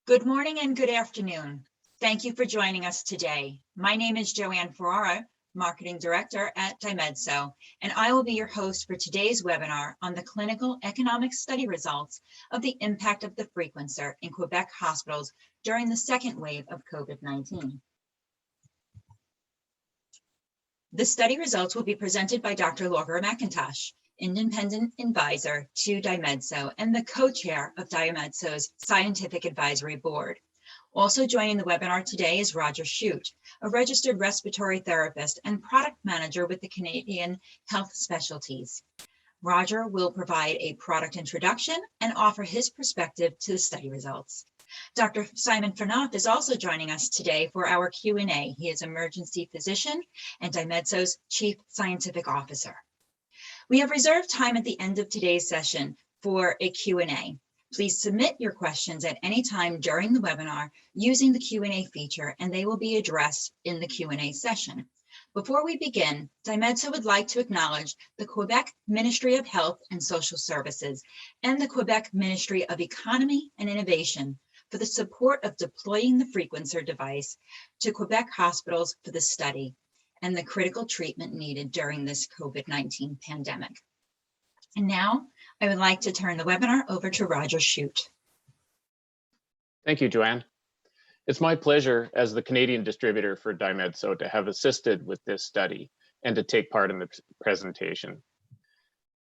Good morning and good afternoon. Thank you for joining us today. My name is Joanne Ferrara, Marketing Director at Dymedso, and I will be your host for today's webinar on the clinical economic study results of the impact of the Frequencer in Quebec hospitals during the second wave of COVID-19. The study results will be presented by Dr. Laura McIntosh, Independent Advisor to Dymedso and the co-chair of Dymedso's Scientific Advisory Board. Also joining the webinar today is Roger Shute, a registered respiratory therapist and product manager with the Canadian Health Specialties. Roger will provide a product introduction and offer his perspective to the study results. Dr. Simon Fanoff is also joining us today for our Q&A. He is emergency physician and Dymedso's Chief Scientific Officer. We have reserved time at the end of today's session for a Q&A. Please submit your questions at any time during the webinar using the Q&A feature, and they will be addressed in the Q&A session. Before we begin, Dymedso would like to acknowledge the Quebec Ministry of Health and Social Services and the Quebec Ministry of Economy and Innovation for the support of deploying the Frequencer device to Quebec hospitals for the study and the critical treatment needed during this COVID-19 pandemic. And now I would like to turn the webinar over to Roger Shute. Thank you, Joanne. It's my pleasure as the Canadian distributor for Dymedso to have assisted with this study and to take part in the presentation.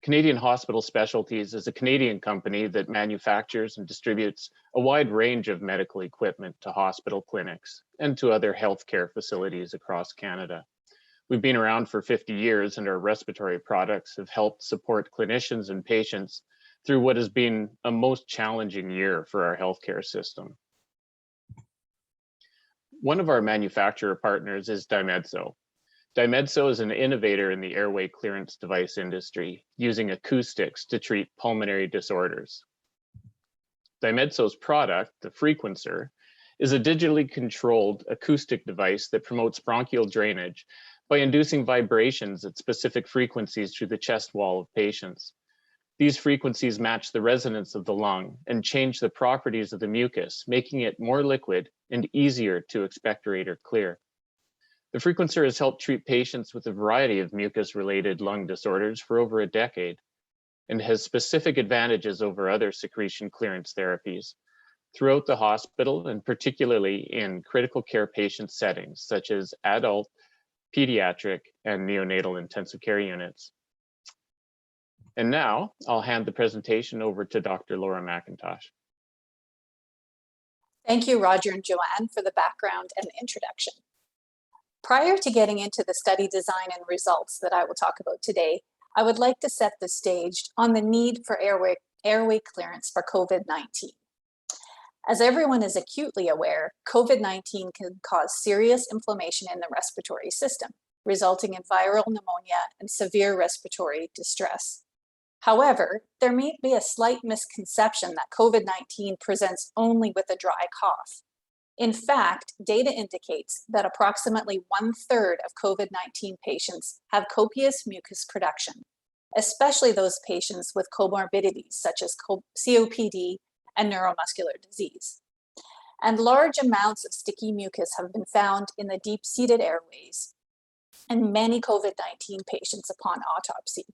Canadian Hospital Specialties is a Canadian company that manufactures and distributes a wide range of medical equipment to hospital clinics and to other healthcare facilities across Canada. We've been around for 50 years, and our respiratory products have helped support clinicians and patients through what has been a most challenging year for our healthcare system. One of our manufacturer partners is Dymedso. Dymedso is an innovator in the airway clearance device industry, using acoustics to treat pulmonary disorders. Dymedso's product, the Frequencer, is a digitally controlled acoustic device that promotes bronchial drainage by inducing vibrations at specific frequencies through the chest wall of patients. These frequencies match the resonance of the lung and change the properties of the mucus, making it more liquid and easier to expectorate or clear. The Frequencer has helped treat patients with a variety of mucus-related lung disorders for over a decade and has specific advantages over other secretion clearance therapies throughout the hospital, and particularly in critical care patient settings such as adult, pediatric, and neonatal intensive care units. And now I'll hand the presentation over to Dr. Laura McIntosh. Thank you, Roger and Joanne, for the background and the introduction. Prior to getting into the study design and results that I will talk about today, I would like to set the stage on the need for airway clearance for COVID-19. As everyone is acutely aware, COVID-19 can cause serious inflammation in the respiratory system, resulting in viral pneumonia and severe respiratory distress. However, there may be a slight misconception that COVID-19 presents only with a dry cough. In fact, data indicates that approximately 1/3 of COVID-19 patients have copious mucus production, especially those patients with comorbidities such as COPD and neuromuscular disease. And large amounts of sticky mucus have been found in the deep-seated airways in many COVID-19 patients upon autopsy.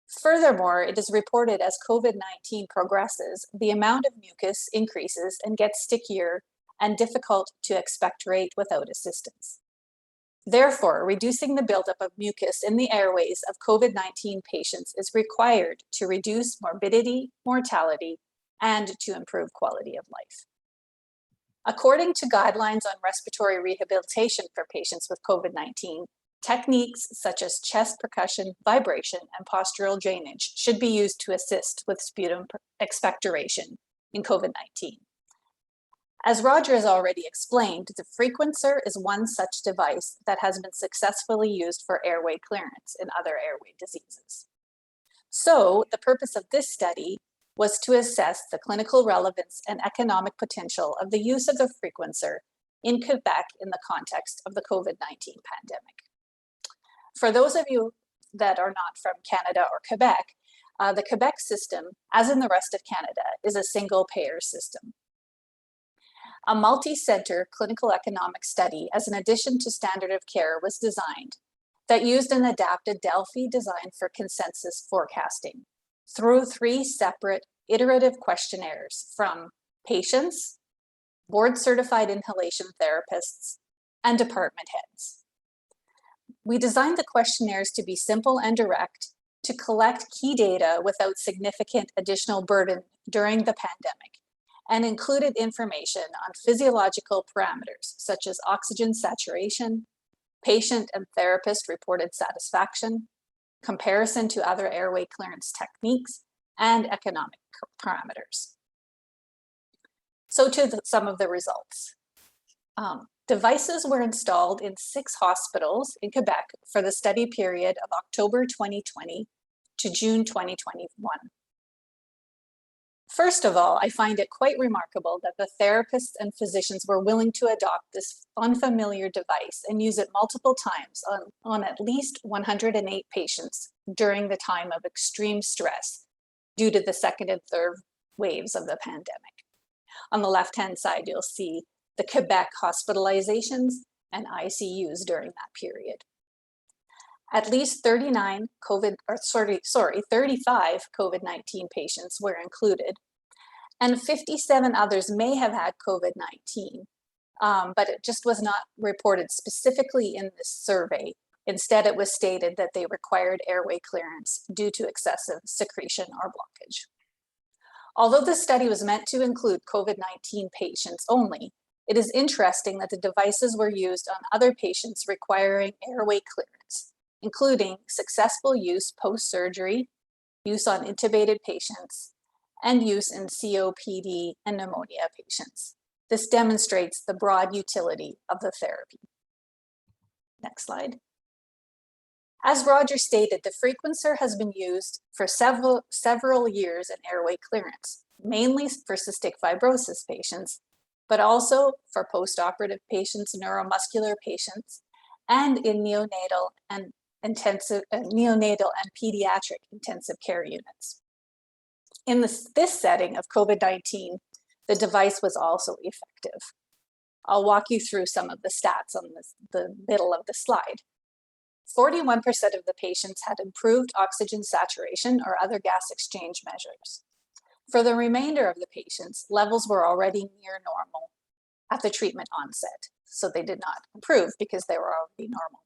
Furthermore, it is reported as COVID-19 progresses, the amount of mucus increases and gets stickier and difficult to expectorate without assistance. Therefore, reducing the buildup of mucus in the airways of COVID-19 patients is required to reduce morbidity, mortality, and to improve quality of life. According to guidelines on respiratory rehabilitation for patients with COVID-19, techniques such as chest percussion, vibration, and postural drainage should be used to assist with sputum expectoration in COVID-19. As Roger has already explained, the Frequencer is one such device that has been successfully used for airway clearance in other airway diseases. So the purpose of this study was to assess the clinical relevance and economic potential of the use of the Frequencer in Quebec in the context of the COVID-19 pandemic. For those of you that are not from Canada or Quebec, the Quebec system, as in the rest of Canada, is a single payer system. A multi-center clinical economic study as an addition to standard of care was designed that used an adapted Delphi design for consensus forecasting through 3 separate iterative questionnaires from patients, board-certified inhalation therapists, and department heads. We designed the questionnaires to be simple and direct to collect key data without significant additional burden during the pandemic, and included information on physiological parameters such as oxygen saturation, patient and therapist reported satisfaction, comparison to other airway clearance techniques, and economic parameters. So to some of the results. Devices were installed in 6 hospitals in Quebec for the study period of October 2020 to June 2021. First of all, I find it quite remarkable that the therapists and physicians were willing to adopt this unfamiliar device and use it multiple times on at least 108 patients during the time of extreme stress due to the second and third waves of the pandemic. On the left-hand side, you'll see the Quebec hospitalizations and ICUs during that period. At least 35 COVID-19 patients were included, and 57 others may have had COVID-19, but it just was not reported specifically in this survey. Instead, it was stated that they required airway clearance due to excessive secretion or blockage. Although the study was meant to include COVID-19 patients only, it is interesting that the devices were used on other patients requiring airway clearance, including successful use post-surgery, use on intubated patients, and use in COPD and pneumonia patients. This demonstrates the broad utility of the therapy. Next slide. As Roger stated, the Frequencer has been used for several years in airway clearance, mainly for cystic fibrosis patients, but also for post-operative patients, neuromuscular patients, and in neonatal and pediatric intensive care units. In this setting of COVID-19, the device was also effective. I'll walk you through some of the stats on the middle of the slide. 41% of the patients had improved oxygen saturation or other gas exchange measures. For the remainder of the patients, levels were already near normal at the treatment onset, so they did not improve because they were already normal.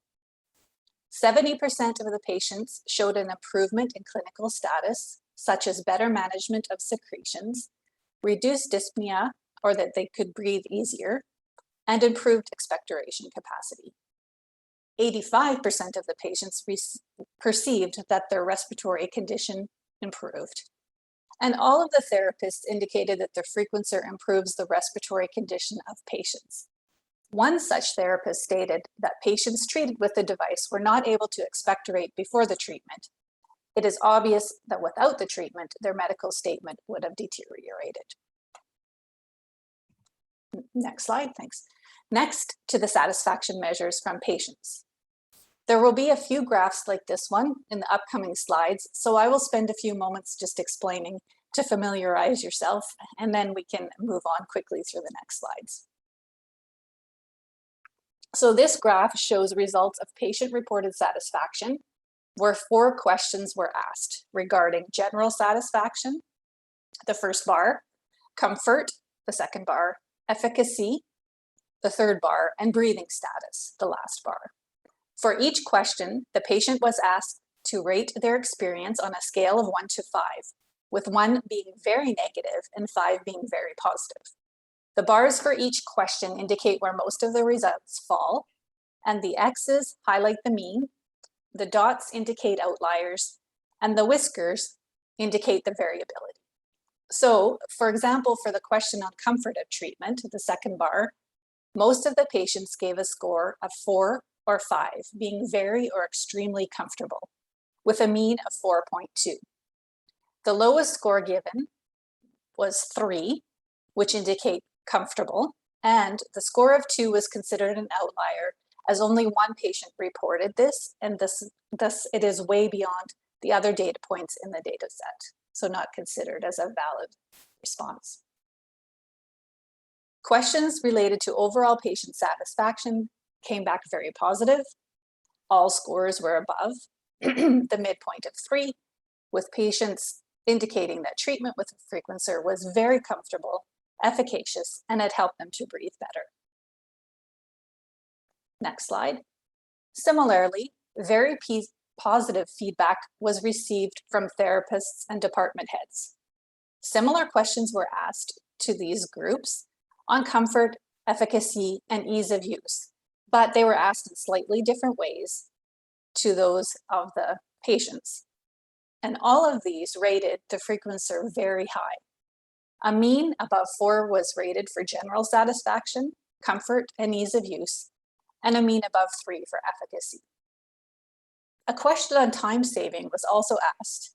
70% of the patients showed an improvement in clinical status, such as better management of secretions, reduced dyspnea, or that they could breathe easier, and improved expectoration capacity. 85% of the patients perceived that their respiratory condition improved. And all of the therapists indicated that the Frequencer improves the respiratory condition of patients. One such therapist stated that patients treated with the device were not able to expectorate before the treatment. It is obvious that without the treatment, their medical statement would have deteriorated. Next slide, thanks. Next, to the satisfaction measures from patients. There will be a few graphs like this one in the upcoming slides, so I will spend a few moments just explaining to familiarize yourself, and then we can move on quickly through the next slides. So this graph shows results of patient-reported satisfaction, where 4 questions were asked regarding general satisfaction, the first bar, comfort, the second bar, efficacy, the third bar, and breathing status, the last bar. For each question, the patient was asked to rate their experience on a scale of 1 to 5, with 1 being very negative and 5 being very positive. The bars for each question indicate where most of the results fall, and the X's highlight the mean, the dots indicate outliers, and the whiskers indicate the variability. So, for example, for the question on comfort of treatment, the second bar, most of the patients gave a score of 4 or 5, being very or extremely comfortable, with a mean of 4.2. The lowest score given was 3, which indicate comfortable, and the score of 2 was considered an outlier as only 1 patient reported this, and thus it is way beyond the other data points in the data set, so not considered as a valid response. Questions related to overall patient satisfaction came back very positive. All scores were above the midpoint of 3, with patients indicating that treatment with the Frequencer was very comfortable, efficacious, and it helped them to breathe better. Next slide. Similarly, very positive feedback was received from therapists and department heads. Similar questions were asked to these groups on comfort, efficacy, and ease of use, but they were asked in slightly different ways to those of the patients. And all of these rated the Frequencer very high. A mean above 4 was rated for general satisfaction, comfort, and ease of use, and a mean above 3 for efficacy. A question on time saving was also asked,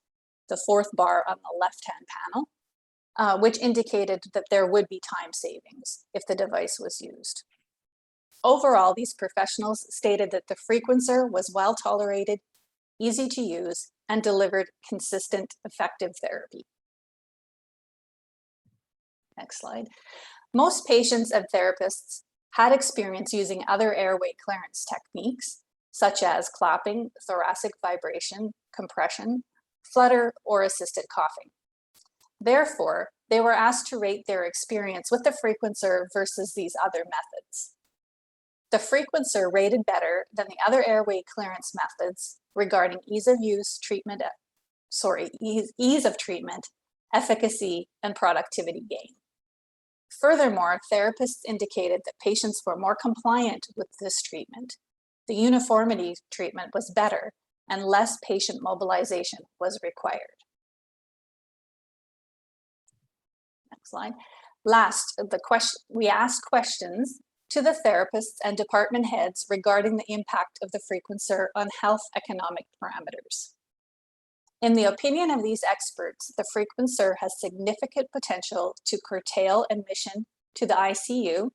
the 4th bar on the left-hand panel, which indicated that there would be time savings if the device was used. Overall, these professionals stated that the Frequencer was well tolerated, easy to use, and delivered consistent, effective therapy. Next slide. Most patients and therapists had experience using other airway clearance techniques, such as clapping, thoracic vibration, compression, flutter, or assisted coughing. Therefore, they were asked to rate their experience with the Frequencer versus these other methods. The Frequencer rated better than the other airway clearance methods regarding ease of use, ease of treatment, efficacy, and productivity gain. Furthermore, therapists indicated that patients were more compliant with this treatment. The uniformity treatment was better, and less patient mobilization was required. Next slide. Last, we asked questions to the therapists and department heads regarding the impact of the Frequencer on health economic parameters. In the opinion of these experts, the Frequencer has significant potential to curtail admission to the ICU,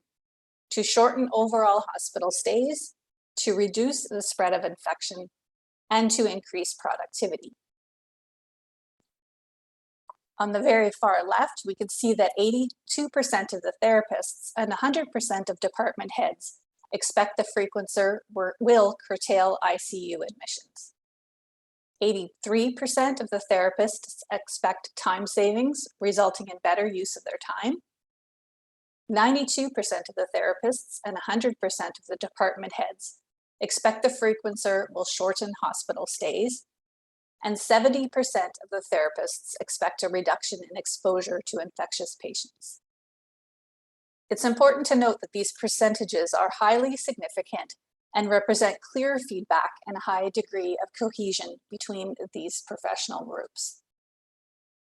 to shorten overall hospital stays, to reduce the spread of infection, and to increase productivity. On the very far left, we can see that 82% of the therapists and 100% of department heads expect the Frequencer will curtail ICU admissions. 83% of the therapists expect time savings, resulting in better use of their time. 92% of the therapists and 100% of the department heads expect the Frequencer will shorten hospital stays. And 70% of the therapists expect a reduction in exposure to infectious patients. It's important to note that these percentages are highly significant and represent clear feedback and a high degree of cohesion between these professional groups.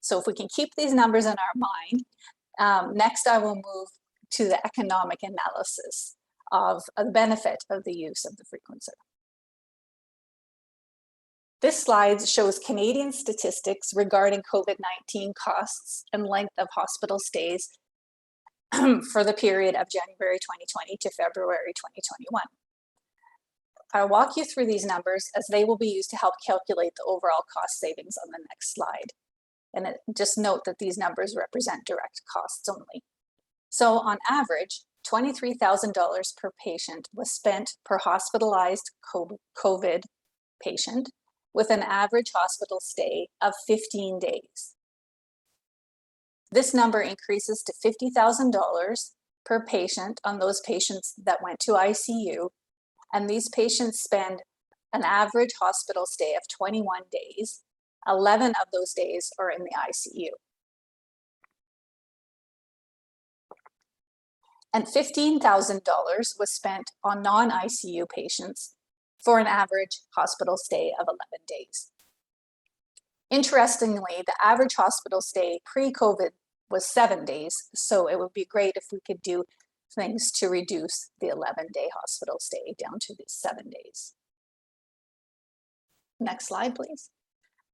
So if we can keep these numbers in our mind, next I will move to the economic analysis of the benefit of the use of the Frequencer. This slide shows Canadian statistics regarding COVID-19 costs and length of hospital stays for the period of January 2020 to February 2021. I'll walk you through these numbers as they will be used to help calculate the overall cost savings on the next slide. And just note that these numbers represent direct costs only. So on average, $23,000 per patient was spent per hospitalized COVID patient, with an average hospital stay of 15 days. This number increases to $50,000 per patient on those patients that went to ICU, and these patients spend an average hospital stay of 21 days. 11 of those days are in the ICU. And $15,000 was spent on non-ICU patients for an average hospital stay of 11 days. Interestingly, the average hospital stay pre-COVID was 7 days, so it would be great if we could do things to reduce the 11-day hospital stay down to the 7 days. Next slide, please.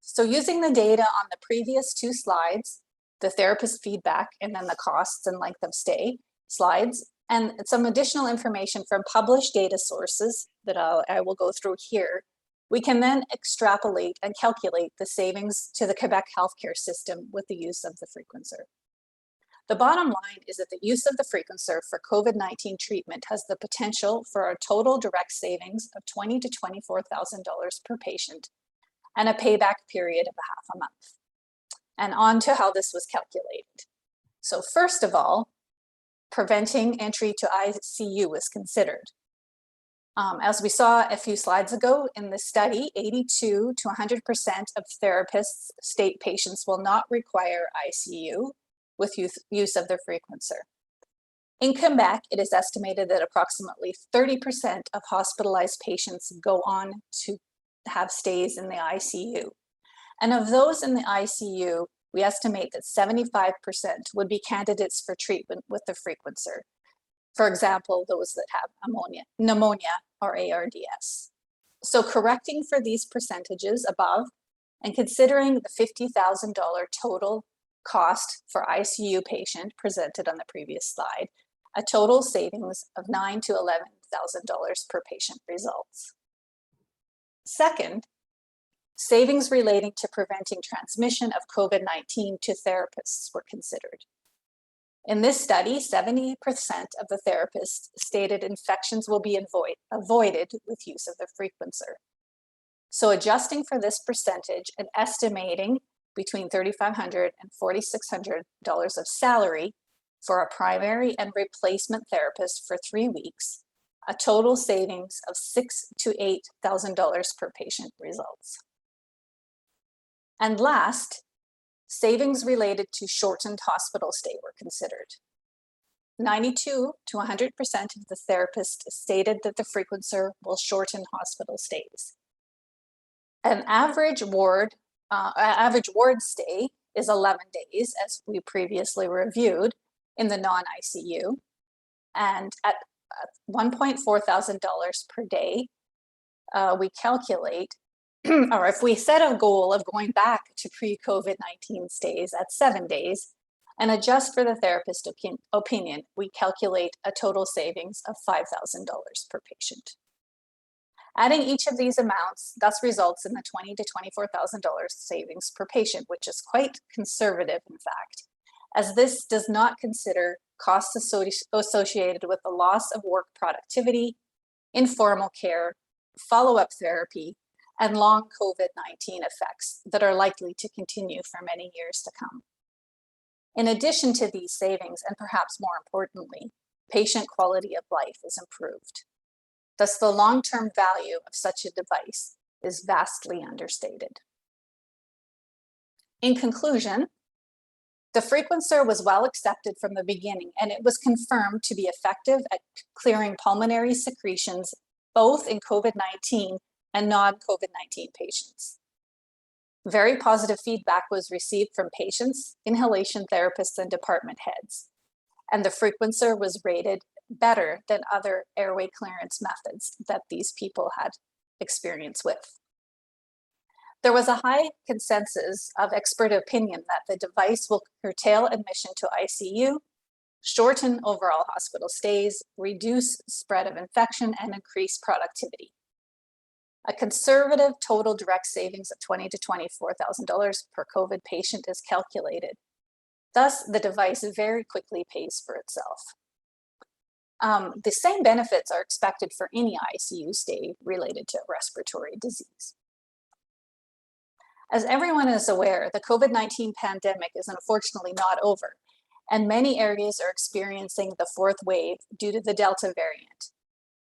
So using the data on the previous 2 slides, the therapist feedback, and then the costs and length of stay slides, and some additional information from published data sources that I will go through here, we can then extrapolate and calculate the savings to the Quebec healthcare system with the use of the Frequencer. The bottom line is that the use of the Frequencer for COVID-19 treatment has the potential for a total direct savings of $20,000 to $24,000 per patient and a payback period of half a month. And on to how this was calculated. So first of all, preventing entry to ICU was considered. As we saw a few slides ago in the study, 82 to 100% of therapists state patients will not require ICU with use of the Frequencer. In Quebec, it is estimated that approximately 30% of hospitalized patients go on to have stays in the ICU. And of those in the ICU, we estimate that 75% would be candidates for treatment with the Frequencer. For example, those that have pneumonia or ARDS. So correcting for these percentages above and considering the $50,000 total cost for ICU patient presented on the previous slide, a total savings of $9,000 to $11,000 per patient results. Second, savings relating to preventing transmission of COVID-19 to therapists were considered. In this study, 70% of the therapists stated infections will be avoided with use of the Frequencer. So adjusting for this percentage and estimating between $3,500 and $4,600 of salary for a primary and replacement therapist for 3 weeks, a total savings of $6,000 to $8,000 per patient results. And last, savings related to shortened hospital stay were considered. 92 to 100% of the therapists stated that the Frequencer will shorten hospital stays. An average ward stay is 11 days, as we previously reviewed in the non-ICU, and at $1,400 per day, we calculate, or if we set a goal of going back to pre-COVID-19 stays at 7 days and adjust for the therapist opinion, we calculate a total savings of $5,000 per patient. Adding each of these amounts thus results in the $20,000 to $24,000 savings per patient, which is quite conservative, in fact, as this does not consider costs associated with the loss of work productivity, informal care, follow-up therapy, and long COVID-19 effects that are likely to continue for many years to come. In addition to these savings, and perhaps more importantly, patient quality of life is improved. Thus, the long-term value of such a device is vastly understated. In conclusion, the Frequencer was well accepted from the beginning, and it was confirmed to be effective at clearing pulmonary secretions, both in COVID-19 and non-COVID-19 patients. Very positive feedback was received from patients, inhalation therapists, and department heads, and the Frequencer was rated better than other airway clearance methods that these people had experience with. There was a high consensus of expert opinion that the device will curtail admission to ICU, shorten overall hospital stays, reduce spread of infection, and increase productivity. A conservative total direct savings of $20,000 to $24,000 per COVID patient is calculated. Thus, the device very quickly pays for itself. The same benefits are expected for any ICU stay related to respiratory disease. As everyone is aware, the COVID-19 pandemic is unfortunately not over, and many areas are experiencing the fourth wave due to the Delta variant.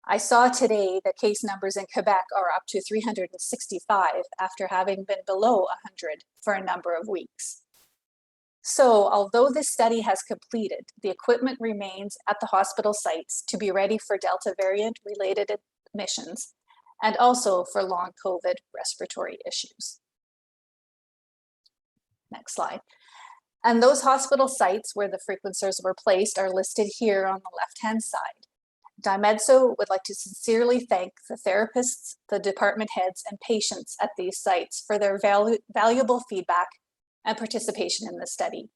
I saw today that case numbers in Quebec are up to 365 after having been below 100 for a number of weeks. So, although this study has completed, the equipment remains at the hospital sites to be ready for Delta variant related admissions and also for long COVID respiratory issues. Next slide. And those hospital sites where the Frequencers were placed are listed here on the left-hand side. Dymedso would like to sincerely thank the therapists, the department heads, and patients at these sites for their valuable feedback and participation in the study.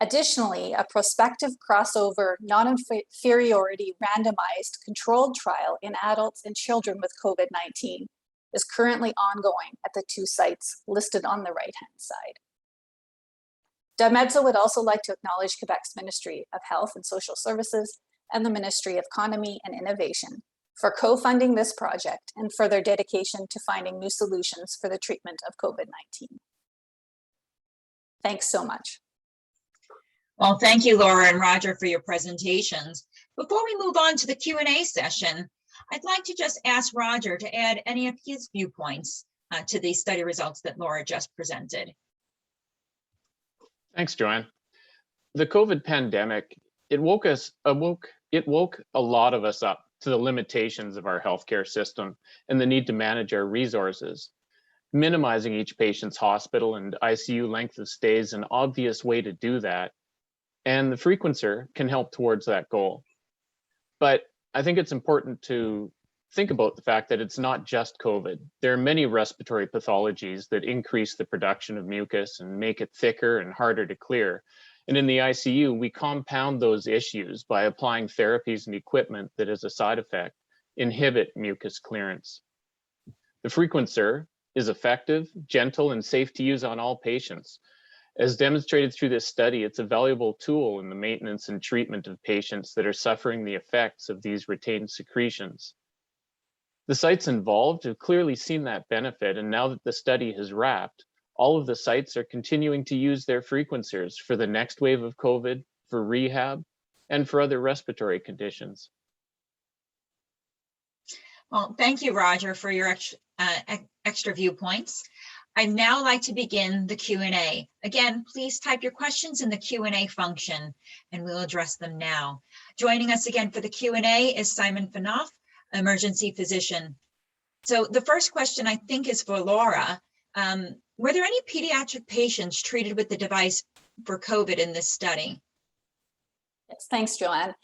Additionally, a prospective crossover non-inferiority randomized controlled trial in adults and children with COVID-19 is currently ongoing at the 2 sites listed on the right-hand side. Dymedso would also like to acknowledge Quebec's Ministry of Health and Social Services and the Ministry of Economy and Innovation for co-funding this project and for their dedication to finding new solutions for the treatment of COVID-19. Thanks so much. Well, thank you, Laura and Roger, for your presentations. Before we move on to the Q&A session, I'd like to just ask Roger to add any of his viewpoints to the study results that Laura just presented. Thanks, Joanne. The COVID pandemic, it woke a lot of us up to the limitations of our healthcare system and the need to manage our resources. Minimizing each patient's hospital and ICU length of stay is an obvious way to do that, and the Frequencer can help towards that goal. But I think it's important to think about the fact that it's not just COVID. There are many respiratory pathologies that increase the production of mucus and make it thicker and harder to clear. And in the ICU, we compound those issues by applying therapies and equipment that, as a side effect, inhibit mucus clearance. The Frequencer is effective, gentle, and safe to use on all patients. As demonstrated through this study, it's a valuable tool in the maintenance and treatment of patients that are suffering the effects of these retained secretions. The sites involved have clearly seen that benefit, and now that the study has wrapped, all of the sites are continuing to use their Frequencers for the next wave of COVID, for rehab, and for other respiratory conditions. Well, thank you, Roger, for your extra viewpoints. I'd now like to begin the Q&A. Again, please type your questions in the Q&A function, and we'll address them now. Joining us again for the Q&A is Simon Fanoff, emergency physician. So the first question I think is for Laura. Were there any pediatric patients treated with the device for COVID in this study? Yes, thanks, Joanne.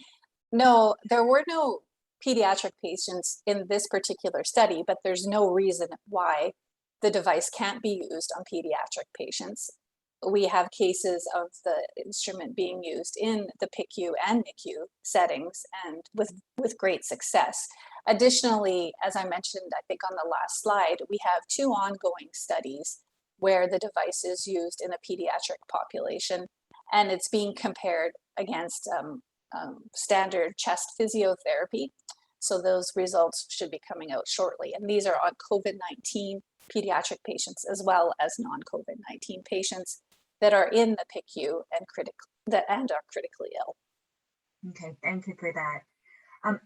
No, there were no pediatric patients in this particular study, but there's no reason why the device can't be used on pediatric patients. We have cases of the instrument being used in the PICU and NICU settings, and with great success. Additionally, as I mentioned, I think on the last slide, we have 2 ongoing studies where the device is used in a pediatric population, and it's being compared against standard chest physiotherapy. So those results should be coming out shortly. And these are on COVID-19 pediatric patients as well as non-COVID-19 patients that are in the PICU and are critically ill. Okay, thank you for that.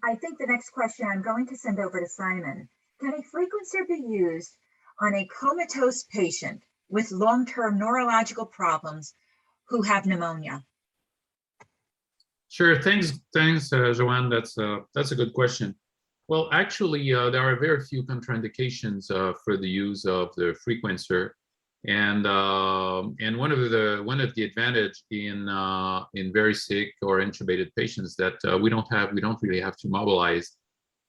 I think the next question I'm going to send over to Simon. Can a Frequencer be used on a comatose patient with long-term neurological problems who have pneumonia? Sure, thanks, Joanne. That's a good question. Well, actually, there are very few contraindications for the use of the Frequencer, and one of the advantage in very sick or intubated patients that we don't really have to mobilize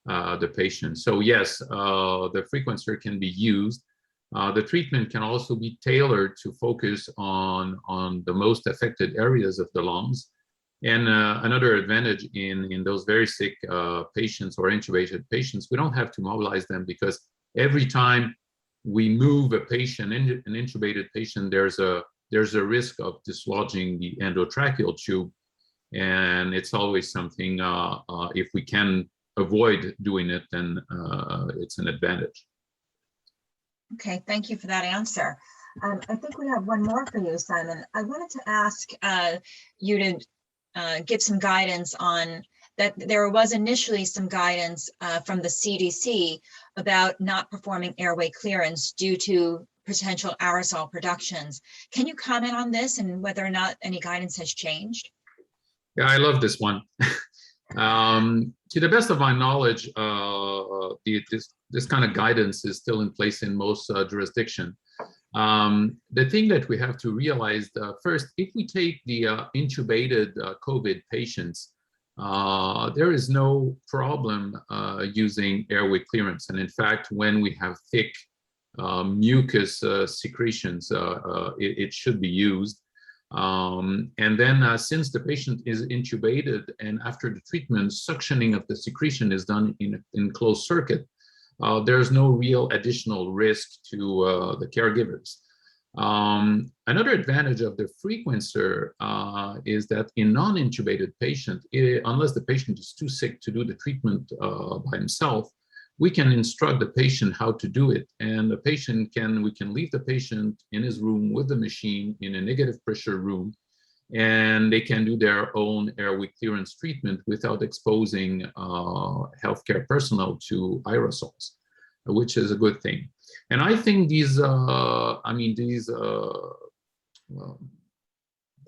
the patient. So yes, the Frequencer can be used. The treatment can also be tailored to focus on the most affected areas of the lungs. And another advantage in those very sick patients or intubated patients, we don't have to mobilize them, because every time we move a patient, an intubated patient, there's a risk of dislodging the endotracheal tube, and it's always something. If we can avoid doing it, then it's an advantage. Okay, thank you for that answer. I think we have one more for you, Simon. I wanted to ask you to give some guidance on that. There was initially some guidance from the CDC about not performing airway clearance due to potential aerosol productions. Can you comment on this and whether or not any guidance has changed? Yeah, I love this one. To the best of my knowledge, this kind of guidance is still in place in most jurisdictions. The thing that we have to realize first, if we take the intubated COVID patients, there is no problem using airway clearance. And in fact, when we have thick mucus secretions, it should be used. And then since the patient is intubated and after the treatment, suctioning of the secretion is done in closed circuit, there's no real additional risk to the caregivers. Another advantage of the Frequencer is that in non-intubated patient, unless the patient is too sick to do the treatment by himself, we can instruct the patient how to do it. And the patient we can leave the patient in his room with the machine in a negative pressure room, and they can do their own airway clearance treatment without exposing healthcare personnel to aerosols, which is a good thing. And I think these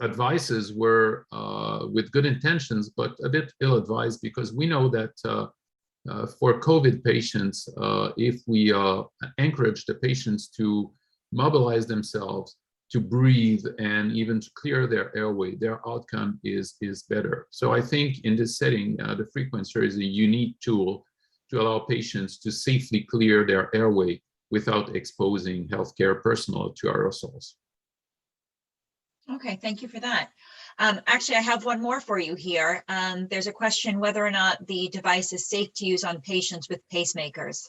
advices were with good intentions, but a bit ill-advised, because we know that for COVID patients, if we encourage the patients to mobilize themselves, to breathe, and even to clear their airway, their outcome is better. So I think in this setting, the Frequencer is a unique tool to allow patients to safely clear their airway without exposing healthcare personnel to aerosols. Okay, thank you for that. Actually, I have one more for you here. There's a question whether or not the device is safe to use on patients with pacemakers.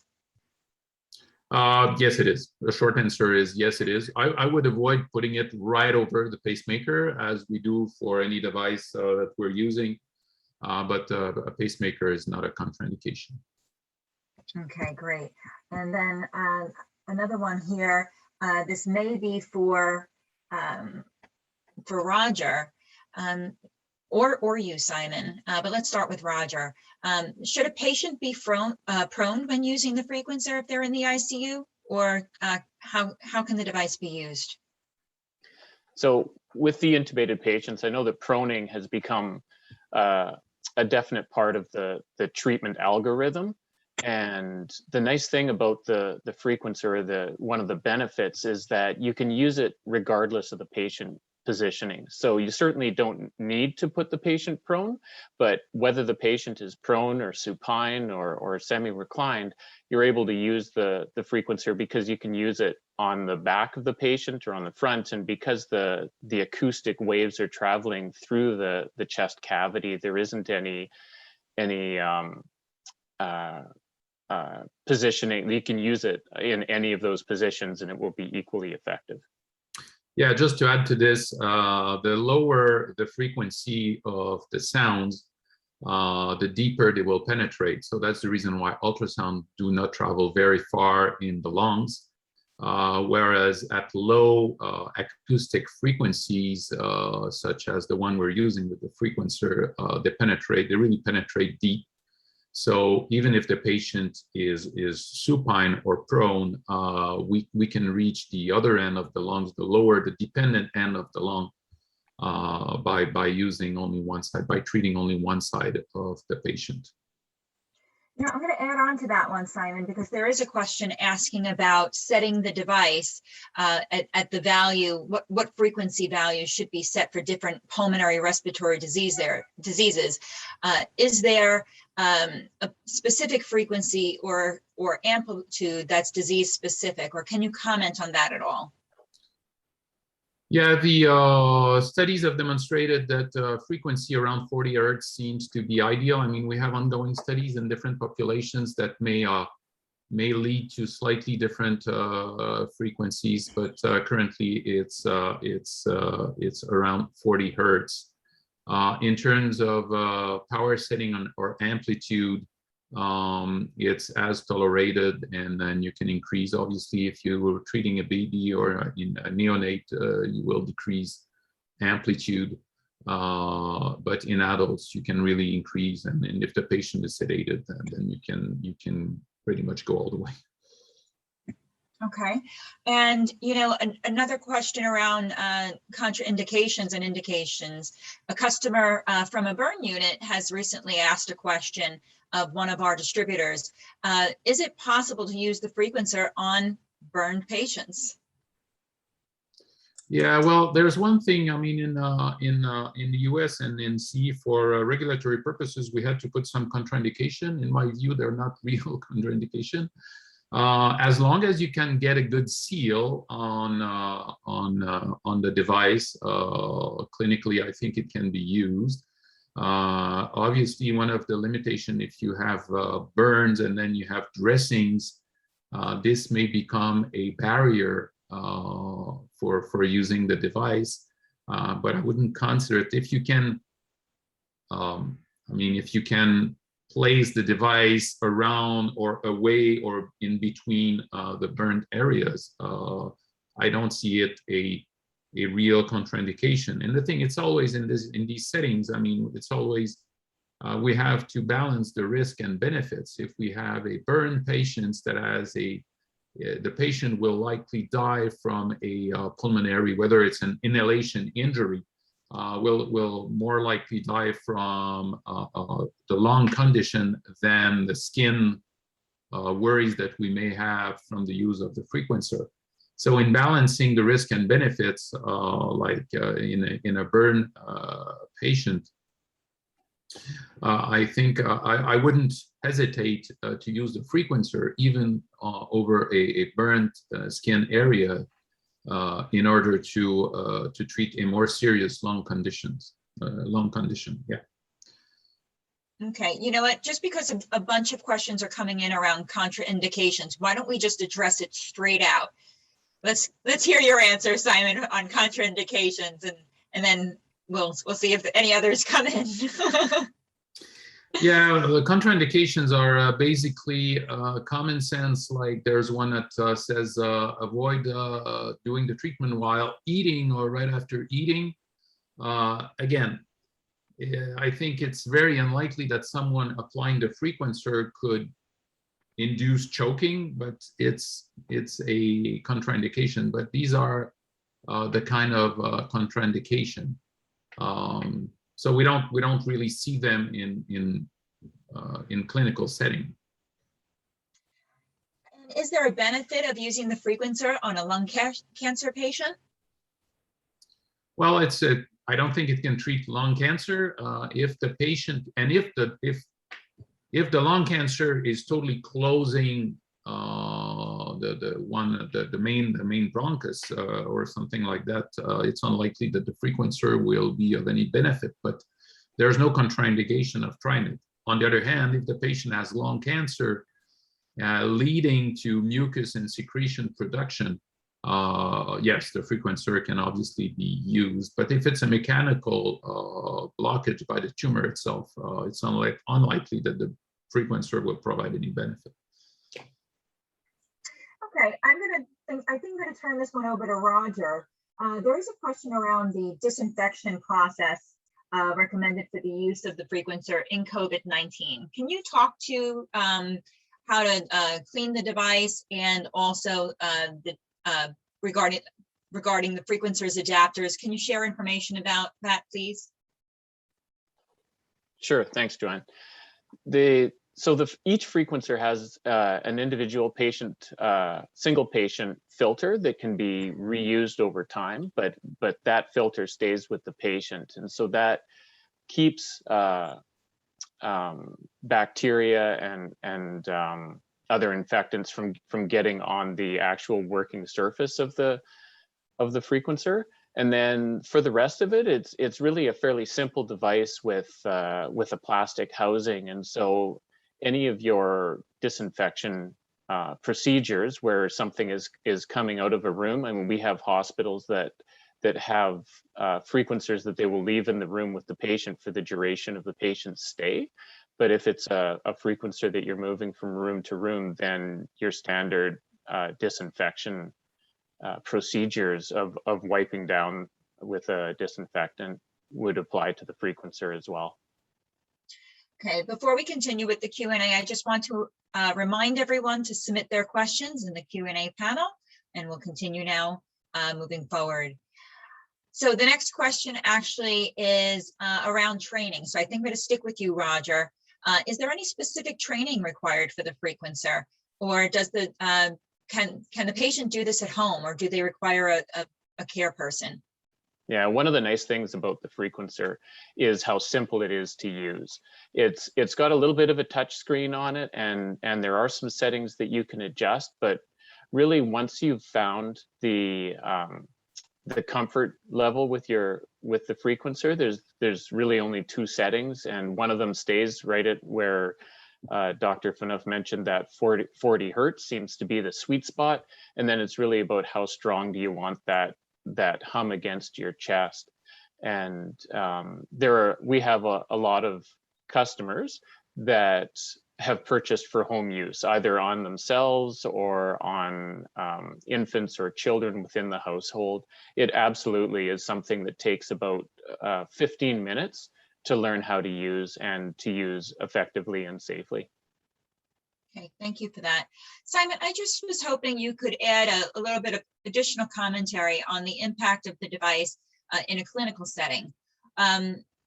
Yes, it is. The short answer is yes, it is. I would avoid putting it right over the pacemaker, as we do for any device that we're using, but a pacemaker is not a contraindication. Okay, great. And then another one here, this may be for Roger, or you, Simon, but let's start with Roger. Should a patient be prone when using the Frequencer if they're in the ICU, or how can the device be used? So with the intubated patients, I know that proning has become a definite part of the treatment algorithm. And the nice thing about the Frequencer, one of the benefits, is that you can use it regardless of the patient positioning. So you certainly don't need to put the patient prone, but whether the patient is prone or supine or semi-reclined, you're able to use the Frequencer because you can use it on the back of the patient or on the front. And because the acoustic waves are traveling through the chest cavity, there isn't any positioning. You can use it in any of those positions and it will be equally effective. Yeah, just to add to this, the lower the frequency of the sounds, the deeper they will penetrate. So that's the reason why ultrasound do not travel very far in the lungs, whereas at low acoustic frequencies, such as the one we're using with the Frequencer, they really penetrate deep. So even if the patient is supine or prone, we can reach the other end of the lungs, the dependent end of the lung, by using only one side, by treating only one side of the patient. Now, I'm going to add on to that one, Simon, because there is a question asking about setting the device at the value, what frequency value should be set for different pulmonary respiratory diseases. Is there a specific frequency or amplitude that's disease specific, or can you comment on that at all? Yeah, the studies have demonstrated that frequency around 40 hertz seems to be ideal. I mean, we have ongoing studies in different populations that may lead to slightly different frequencies, but currently it's around 40 hertz. In terms of power setting or amplitude, it's as tolerated, and then you can increase. Obviously, if you were treating a baby or a neonate, you will decrease amplitude, but in adults you can really increase, and if the patient is sedated, then you can pretty much go all the way. Okay, and another question around contraindications and indications. A customer from a burn unit has recently asked a question of one of our distributors. Is it possible to use the Frequencer on burned patients? Yeah, well, there's one thing. I mean, in the US and in CE, for regulatory purposes, we had to put some contraindication. In my view, they're not real contraindication. As long as you can get a good seal on the device, clinically, I think it can be used. Obviously, one of the limitations, if you have burns and then you have dressings, this may become a barrier for using the device, but I wouldn't consider it. If you can, if you can place the device around or away or in between the burned areas, I don't see it a real contraindication. And the thing, it's always in these settings, it's always, we have to balance the risk and benefits. If we have a burn patient that has the patient will likely die from a pulmonary, whether it's an inhalation injury, will more likely die from the lung condition than the skin worries that we may have from the use of the frequencer. So in balancing the risk and benefits, in a burn patient, I think I wouldn't hesitate to use the frequencer even over a burnt skin area in order to treat a more serious lung condition. Yeah. Okay, you know what? Just because a bunch of questions are coming in around contraindications, why don't we just address it straight out? Let's hear your answer, Simon, on contraindications, and then we'll see if any others come in. Yeah, the contraindications are basically common sense. Like there's one that says avoid doing the treatment while eating or right after eating. Again, I think it's very unlikely that someone applying the frequencer could induce choking, but it's a contraindication. But these are the kind of contraindication. So we don't really see them in clinical setting. And is there a benefit of using the frequencer on a lung cancer patient? Well, I don't think it can treat lung cancer if the patient, and if the lung cancer is totally closing the main bronchus or something like that, it's unlikely that the frequencer will be of any benefit, but there's no contraindication of trying it. On the other hand, if the patient has lung cancer leading to mucus and secretion production, yes, the frequencer can obviously be used, but if it's a mechanical blockage by the tumor itself, it's unlikely that the frequencer will provide any benefit. Okay, I think I'm gonna turn this one over to Roger. There is a question around the disinfection process recommended for the use of the frequencer in COVID-19. Can you talk to how to clean the device, and also regarding the frequencer's adapters? Can you share information about that, please? Sure, thanks, Joanne. Each frequencer has an individual patient, single patient filter that can be reused over time, but that filter stays with the patient, and so that keeps bacteria and other infectants from getting on the actual working surface of the frequencer. And then for the rest of it, it's really a fairly simple device with a plastic housing, and so any of your disinfection procedures where something is coming out of a room. I mean, we have hospitals that have frequencers that they will leave in the room with the patient for the duration of the patient's stay. But if it's a frequencer that you're moving from room to room, then your standard disinfection procedures of wiping down with a disinfectant would apply to the frequencer as well. Okay, before we continue with the Q&A, I just want to remind everyone to submit their questions in the Q&A panel, and we'll continue now moving forward. So the next question actually is around training. So I think I'm going to stick with you, Roger. Is there any specific training required for the frequencer, or does the can the patient do this at home, or do they require a care person? Yeah, one of the nice things about the frequencer is how simple it is to use. It's got a little bit of a touch screen on it, and there are some settings that you can adjust, but really once you've found the comfort level with the frequencer, there's really only two settings, and one of them stays right at where Dr. Phaneuf mentioned that 40 hertz seems to be the sweet spot, and then it's really about how strong do you want that that hum against your chest. And we have a lot of customers that have purchased for home use, either on themselves or on infants or children within the household. It absolutely is something that takes about 15 minutes to learn how to use and to use effectively and safely. Okay, thank you for that. Simon, I just was hoping you could add a little bit of additional commentary on the impact of the device in a clinical setting.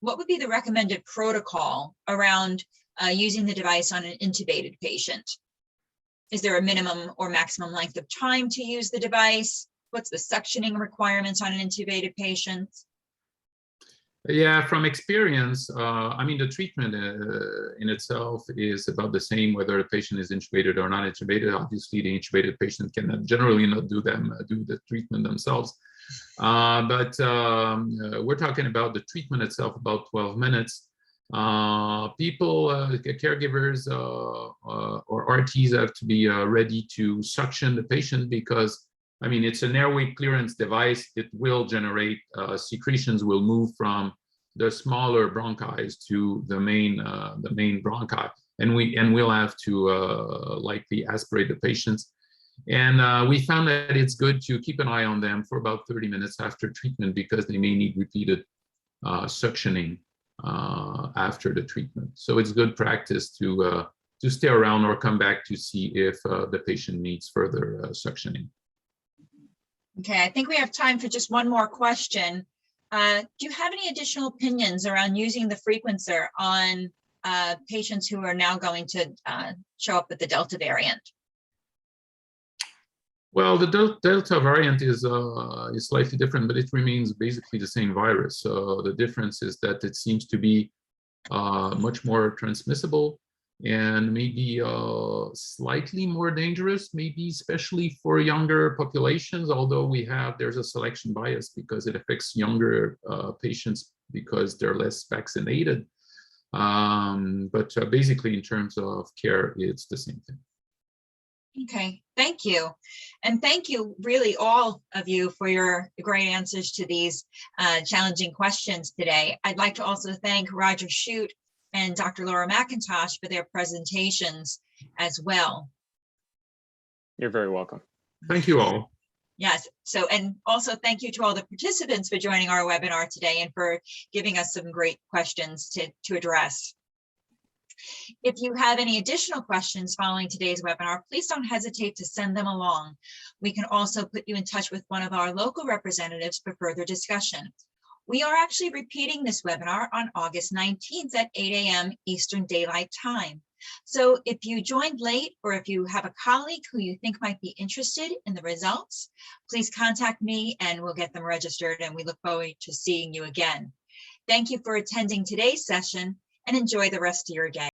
What would be the recommended protocol around using the device on an intubated patient? Is there a minimum or maximum length of time to use the device? What's the suctioning requirements on an intubated patient? Yeah, from experience, I mean, the treatment in itself is about the same whether the patient is intubated or not intubated. Obviously, the intubated patient can generally not do the treatment themselves. But we're talking about the treatment itself, about 12 minutes. People, caregivers or RTs have to be ready to suction the patient because, I mean, it's an airway clearance device. It will generate secretions will move from the smaller bronchi to the main bronchi, and we'll have to likely aspirate the patients. And we found that it's good to keep an eye on them for about 30 minutes after treatment because they may need repeated suctioning after the treatment. So it's good practice to stay around or come back to see if the patient needs further suctioning. Okay, I think we have time for just one more question. Do you have any additional opinions around using the Frequencer on patients who are now going to show up with the Delta variant? Well, the Delta variant is slightly different, but it remains basically the same virus. So the difference is that it seems to be much more transmissible and maybe slightly more dangerous, maybe especially for younger populations, although there's a selection bias because it affects younger patients because they're less vaccinated. But basically in terms of care, it's the same thing. Okay, thank you. And thank you really all of you for your great answers to these challenging questions today. I'd like to also thank Roger Shute and Dr. Laura McIntosh for their presentations as well. You're very welcome. Thank you all. Yes, so and also thank you to all the participants for joining our webinar today and for giving us some great questions to address. If you have any additional questions following today's webinar, please don't hesitate to send them along. We can also put you in touch with one of our local representatives for further discussion. We are actually repeating this webinar on August 19th at 8 a.m. Eastern Daylight Time. So if you joined late or if you have a colleague who you think might be interested in the results, please contact me and we'll get them registered, and we look forward to seeing you again. Thank you for attending today's session and enjoy the rest of your day.